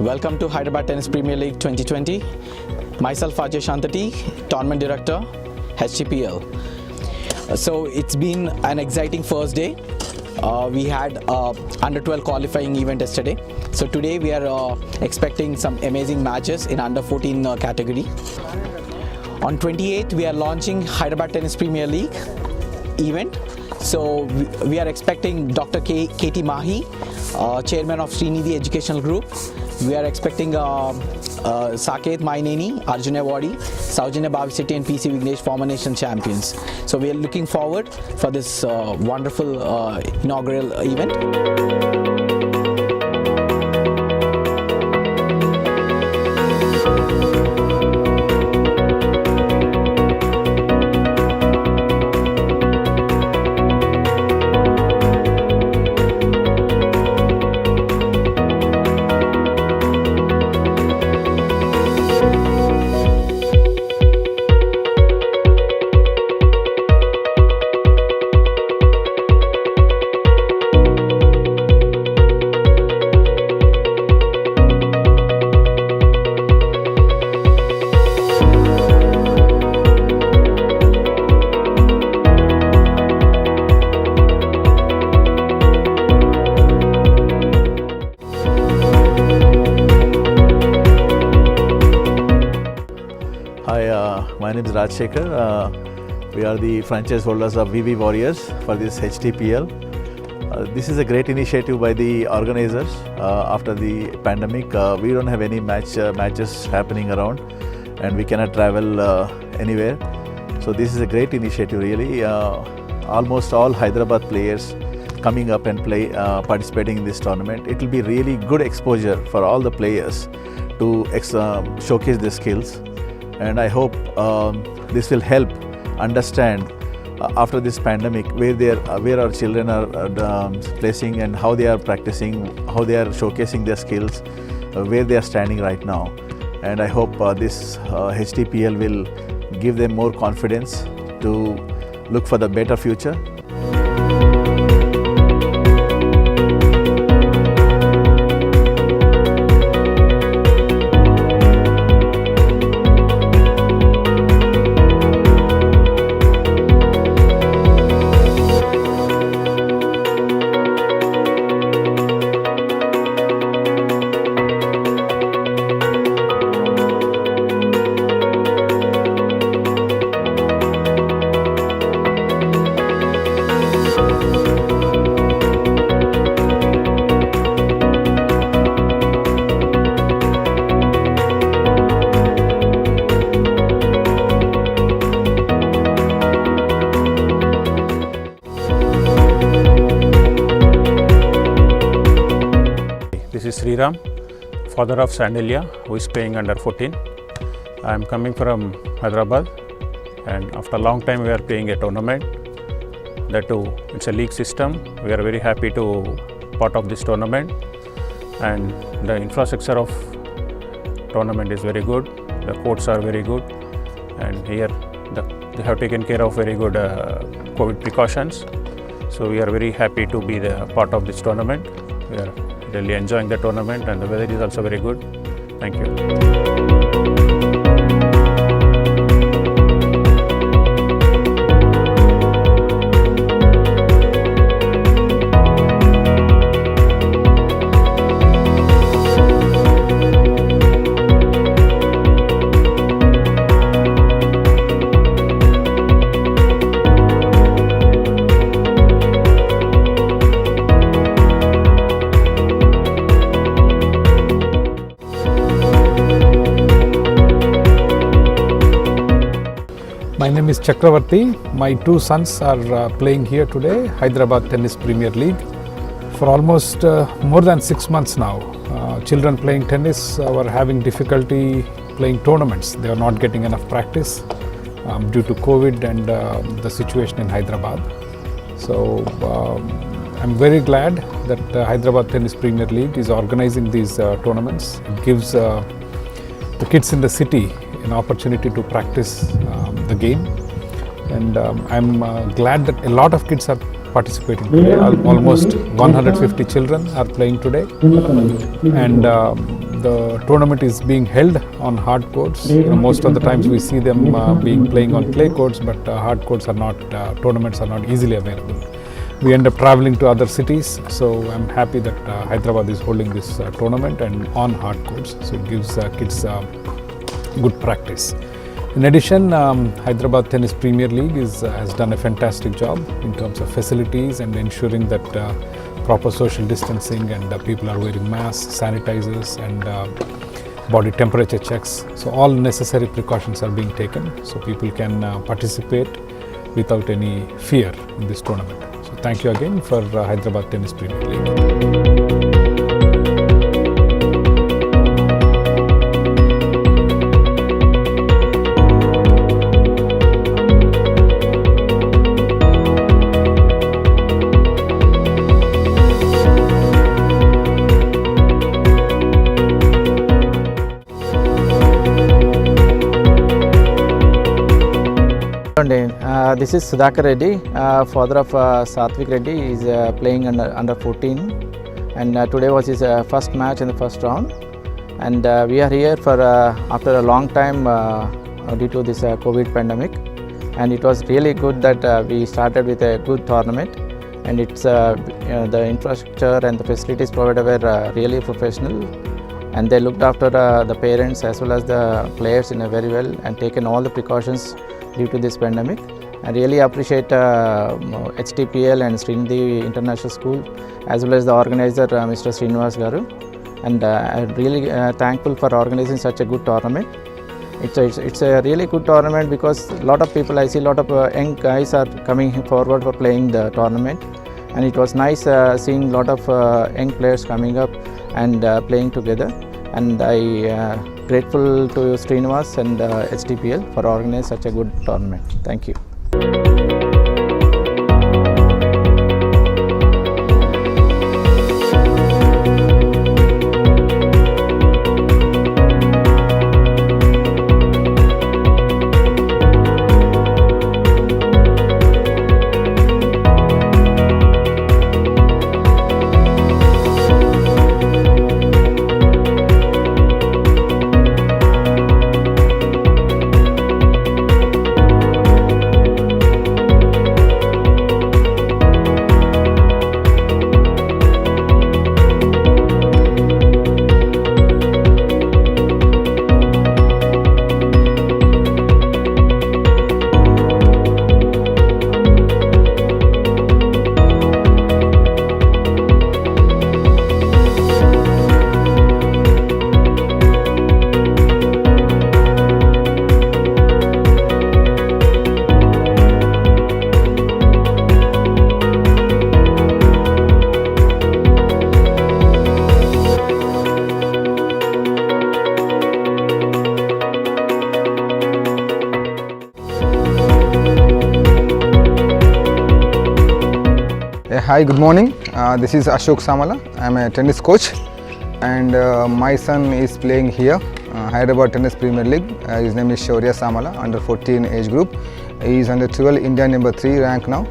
Welcome to Hyderabad Tennis Premier League 2020. Myself Ajay Shantati, Tournament Director, HTPL. So it's been an exciting first day. We had under 12 qualifying event yesterday. So today we are expecting some amazing matches in under 14 category. On 28th we are launching Hyderabad Tennis Premier League event. So we are expecting Dr. K.T. Mahi, Chairman of Srinidhi Educational Group. We are expecting Saket Maineni, Arjuna Wadi, Saujanya Bhaviseti and PC Vignesh, former nation champions. So we are looking forward for this wonderful inaugural event. Hi, my name is Raj Shekhar. We are the franchise holders of VV Warriors for this HTPL. This is a great initiative by the organizers after the pandemic. We don't have any matches happening around and we cannot travel anywhere. So this is a great initiative really. Almost all Hyderabad players coming up and participating in this tournament. It will be really good exposure for all the players to showcase their skills. And I hope this will help understand after this pandemic where our children are placing and how they are practicing, how they are showcasing their skills, where they are standing right now. And I hope this HTPL will give them more confidence to look for the better future. This is Sriram, father of Sandelia, who is playing under 14. I am coming from Hyderabad, and after a long time we are playing a tournament. That too, it's a league system. We are very happy to part of this tournament, and the infrastructure of tournament is very good. The courts are very good, and here they have taken care of very good COVID precautions. So we are very happy to be the part of this tournament. We are really enjoying the tournament and the weather is also very good. Thank you. My name is Chakravarti. My two sons are playing here today, Hyderabad Tennis Premier League. For almost more than 6 months now, children playing tennis were having difficulty playing tournaments. They are not getting enough practice due to COVID and the situation in Hyderabad. So I'm very glad that Hyderabad Tennis Premier League is organizing these tournaments. It gives the kids in the city an opportunity to practice the game, and I'm glad that a lot of kids are participating today. Almost 150 children are playing today, and the tournament is being held on hard courts. Most of the times we see them playing on clay courts, but hard courts are not, tournaments are not easily available. We end up traveling to other cities, so I'm happy that Hyderabad is holding this tournament and on hard courts, so it gives kids good practice. In addition, Hyderabad Tennis Premier League has done a fantastic job in terms of facilities and ensuring that proper social distancing and people are wearing masks, sanitizers and body temperature checks. So all necessary precautions are being taken so people can participate without any fear in this tournament. So thank you again for Hyderabad Tennis Premier League. This is Sudhakar Reddy, father of Satvik Reddy. He is playing under 14, and today was his first match in the first round. And we are here for after a long time due to this COVID pandemic, and it was really good that we started with a good tournament. And it's the infrastructure and the facilities provided were really professional, and they looked after the parents as well as the players in a very well and taken all the precautions due to this pandemic. I really appreciate HTPL and Srinidhi International School as well as the organizer Mr. Srinivas Garu, and I'm really thankful for organizing such a good tournament. It's a really good tournament because a lot of people, I see a lot of young guys are coming forward for playing the tournament, and it was nice seeing a lot of young players coming up and playing together. And I grateful to Srinivas and HTPL for organizing such a good tournament. Thank you. Hi, good morning. This is Ashok Samala. I am a tennis coach, and my son is playing here, Hyderabad Tennis Premier League. His name is Shaurya Samala, under 14 age group. He is under 12, India number 3 rank now.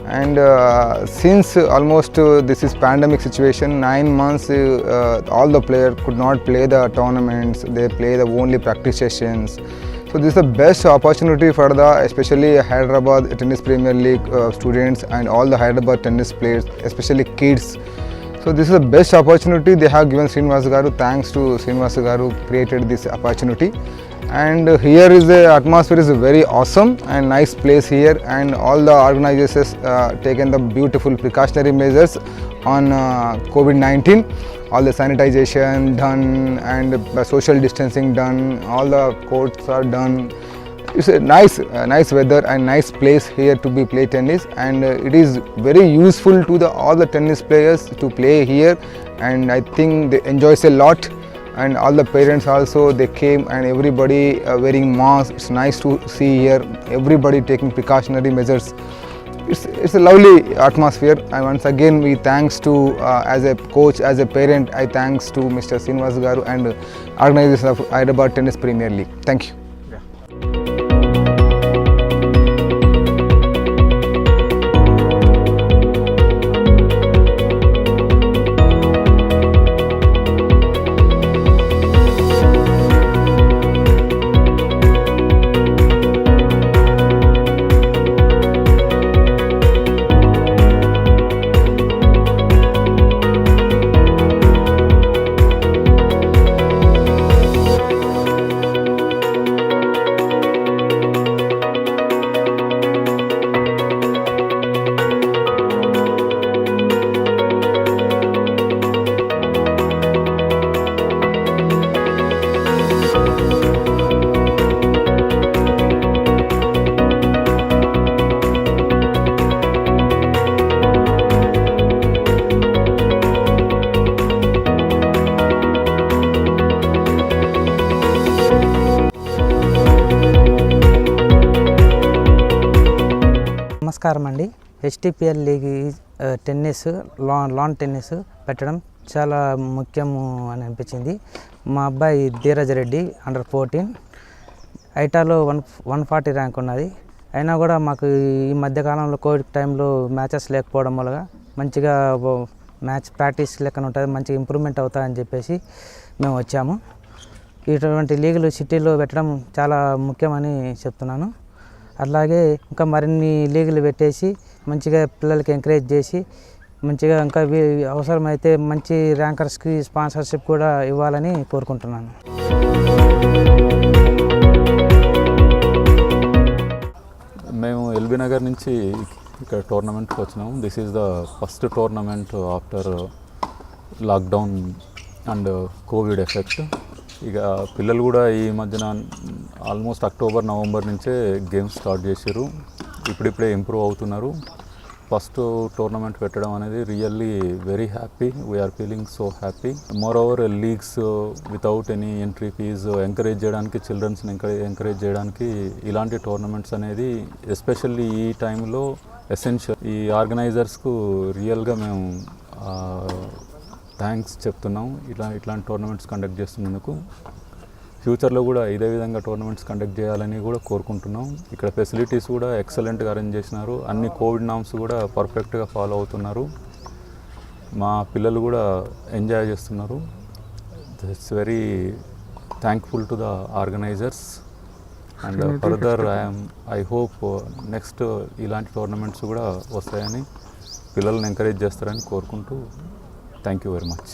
And since almost this is pandemic situation, 9 months, all the players could not play the tournaments. They play the only practice sessions. So this is the best opportunity for the especially Hyderabad Tennis Premier League students and all the Hyderabad tennis players, especially kids. So this is the best opportunity they have given Srinivas Garu. Thanks to Srinivas Garu created this opportunity. And here is the atmosphere is very awesome and nice place here, and all the organizers taken the beautiful precautionary measures on COVID-19. All the sanitization done and social distancing done, all the courts are done. It's a nice weather and nice place here to be play tennis, and it is very useful to all the tennis players to play here, and I think they enjoys a lot. And all the parents also, they came, and everybody wearing masks. It's nice to see here everybody taking precautionary measures. It's a lovely atmosphere, and once again we thanks to as a coach, as a parent, I thanks to Mr. Srinivas Garu and organizers of Hyderabad Tennis Premier League. Thank you. నమస్కారం అండి. హెచ్టిపిఎల్ league tennis lawn tennis పెట్టడం చాలా ముఖ్యము అని అనిపించింది. మా అబ్బాయి Dheeraj Reddy under 14 ఐటాలో 140 rank ఉన్నది. అయినా కూడా మాకు ఈ మధ్యకాలంలో కోవిడ్ టైంలో మ్యాచెస్ లేకపోవడం వల్ల మంచిగా మ్యాచ్ ప్రాక్టీస్ లెక్కన ఉంటుంది, మంచిగా ఇంప్రూవ్మెంట్ అవుతాయని చెప్పేసి మేము వచ్చాము. ఇటువంటి లీగులు సిటీలో పెట్టడం చాలా ముఖ్యమని చెప్తున్నాను. అలాగే ఇంకా మరిన్ని లీగులు పెట్టేసి మంచిగా పిల్లలకి ఎంకరేజ్ చేసి మంచిగా ఇంకా అవసరమైతే మంచి ర్యాంకర్స్కి స్పాన్సర్షిప్ కూడా ఇవ్వాలని కోరుకుంటున్నాను. మేము ఎల్బీ నగర్ నుంచి ఇక్కడ టోర్నమెంట్కి వచ్చినాము. This is the first tournament after lockdown and covid effect. ఇక పిల్లలు కూడా ఈ మధ్యన ఆల్మోస్ట్ అక్టోబర్ నవంబర్ నుంచే గేమ్స్ స్టార్ట్ చేశారు. ఇప్పుడిప్పుడే ఇంప్రూవ్ అవుతున్నారు. ఫస్ట్ టోర్నమెంట్ పెట్టడం అనేది really very happy. We are feeling so happy. Moreover leagues without any entry fees encourage చేయడానికి, చిల్డ్రన్స్ని ఎంకరేజ్ చేయడానికి ఇలాంటి టోర్నమెంట్స్ అనేది ఎస్పెషల్లీ ఈ టైంలో ఎసెన్షియల్. ఈ ఆర్గనైజర్స్కు రియల్గా మేము థ్యాంక్స్ చెప్తున్నాం ఇట్లాంటి టోర్నమెంట్స్ కండక్ట్ చేస్తున్నందుకు. ఫ్యూచర్లో కూడా ఇదే విధంగా టోర్నమెంట్స్ కండక్ట్ చేయాలని కూడా కోరుకుంటున్నాం. ఇక్కడ ఫెసిలిటీస్ కూడా ఎక్సలెంట్గా అరేంజ్ చేసినారు. అన్ని కోవిడ్ నామ్స్ కూడా పర్ఫెక్ట్గా ఫాలో అవుతున్నారు. మా పిల్లలు కూడా ఎంజాయ్ చేస్తున్నారు. It's very thankful to the organisers and further I hope next ఇలాంటి టోర్నమెంట్స్ కూడా వస్తాయని, పిల్లల్ని ఎంకరేజ్ చేస్తారని కోరుకుంటూ thank you very much.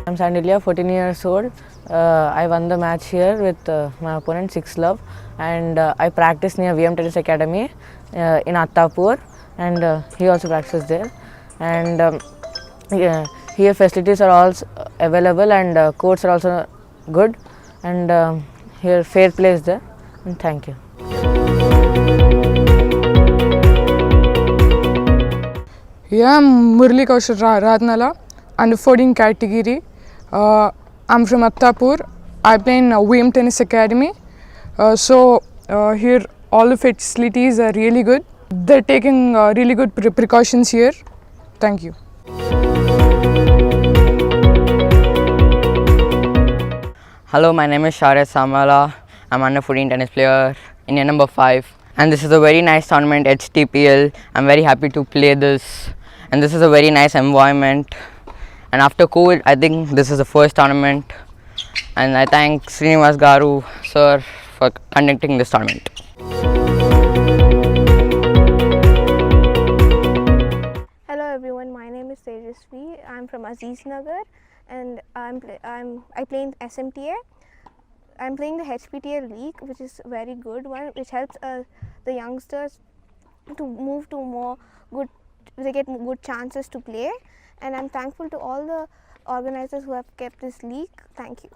I'm Sandilia, 14 years old. I won the match here with my opponent 6-love, and I practice near VM Tennis Academy in Attapur, and he also practices there. And here facilities are all available, and courts are also good, and here fair play is there. And thank you. Yeah, I'm Murli Kaushal Ratnala, under 14 category. I'm from Attapur. I play in VM Tennis Academy. Here all the facilities are really good. They're taking really good precautions here. Thank you. Hello, my name is Shaurya Samala. I'm under 14 tennis player, Indian number 5. And this is a very nice tournament, HTPL. I'm very happy to play this. And this is a very nice environment. And after COVID, I think this is the first tournament. And I thank Srinivas Garu sir for conducting this tournament. Hello everyone, my name is Tejasvi. I'm from Aziz Nagar, and I play in SMTA. I'm playing the HPTL League, which is a very good one, which helps the youngsters to move to more good. They get good chances to play, and I'm thankful to all the organizers who have kept this league. Thank you.